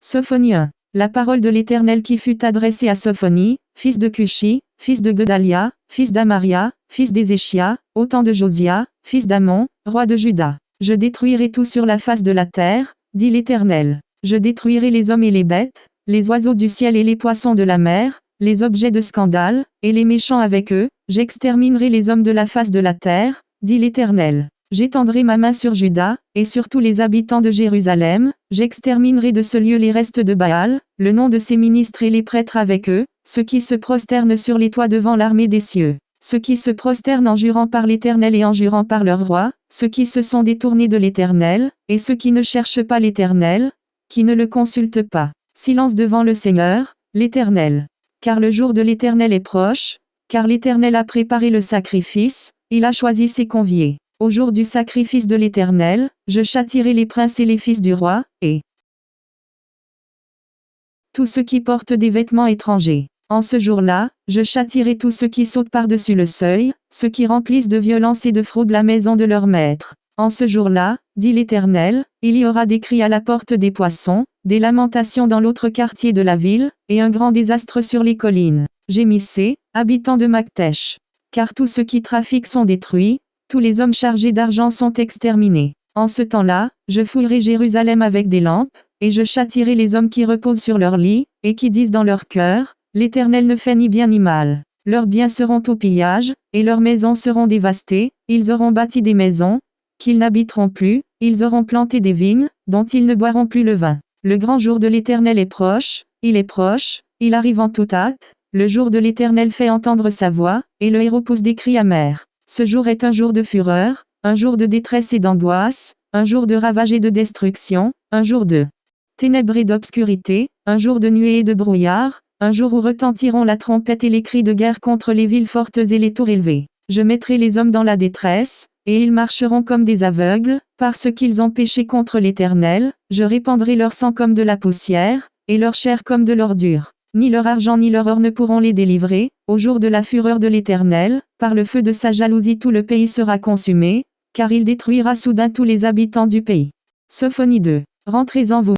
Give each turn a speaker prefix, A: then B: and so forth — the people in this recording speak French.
A: Sophonie 1. La parole de l'Éternel qui fut adressée à Sophonie, fils de Cushi, fils de Gedalia, fils d'Amaria, fils d'Ézéchia, au temps de Josia, fils d'Amon, roi de Juda. Je détruirai tout sur la face de la terre, dit l'Éternel. Je détruirai les hommes et les bêtes, les oiseaux du ciel et les poissons de la mer, les objets de scandale, et les méchants avec eux. J'exterminerai les hommes de la face de la terre, dit l'Éternel. J'étendrai ma main sur Juda, et sur tous les habitants de Jérusalem, j'exterminerai de ce lieu les restes de Baal, le nom de ses ministres et les prêtres avec eux, ceux qui se prosternent sur les toits devant l'armée des cieux, ceux qui se prosternent en jurant par l'Éternel et en jurant par leur roi, ceux qui se sont détournés de l'Éternel, et ceux qui ne cherchent pas l'Éternel, qui ne le consultent pas. Silence devant le Seigneur, l'Éternel. Car le jour de l'Éternel est proche, car l'Éternel a préparé le sacrifice, il a choisi ses conviés. Au jour du sacrifice de l'Éternel, je châtierai les princes et les fils du roi, et tous ceux qui portent des vêtements étrangers. En ce jour-là, je châtierai tous ceux qui sautent par-dessus le seuil, ceux qui remplissent de violence et de fraude la maison de leur maître. En ce jour-là, dit l'Éternel, il y aura des cris à la porte des poissons, des lamentations dans l'autre quartier de la ville, et un grand désastre sur les collines. Gémissez, habitants de Maktesh. Car tous ceux qui trafiquent sont détruits, tous les hommes chargés d'argent sont exterminés. En ce temps-là, je fouillerai Jérusalem avec des lampes, et je châtierai les hommes qui reposent sur leur lit, et qui disent dans leur cœur, l'Éternel ne fait ni bien ni mal. Leurs biens seront au pillage, et leurs maisons seront dévastées, ils auront bâti des maisons, qu'ils n'habiteront plus, ils auront planté des vignes, dont ils ne boiront plus le vin. Le grand jour de l'Éternel est proche, il arrive en toute hâte, le jour de l'Éternel fait entendre sa voix, et le héros pousse des cris amers. Ce jour est un jour de fureur, un jour de détresse et d'angoisse, un jour de ravage et de destruction, un jour de ténèbres et d'obscurité, un jour de nuée et de brouillard, un jour où retentiront la trompette et les cris de guerre contre les villes fortes et les tours élevées. Je mettrai les hommes dans la détresse, et ils marcheront comme des aveugles, parce qu'ils ont péché contre l'Éternel, je répandrai leur sang comme de la poussière, et leur chair comme de l'ordure. Ni leur argent ni leur or ne pourront les délivrer, au jour de la fureur de l'Éternel, par le feu de sa jalousie tout le pays sera consumé, car il détruira soudain tous les habitants du pays. Sophonie 2. Rentrez en vous.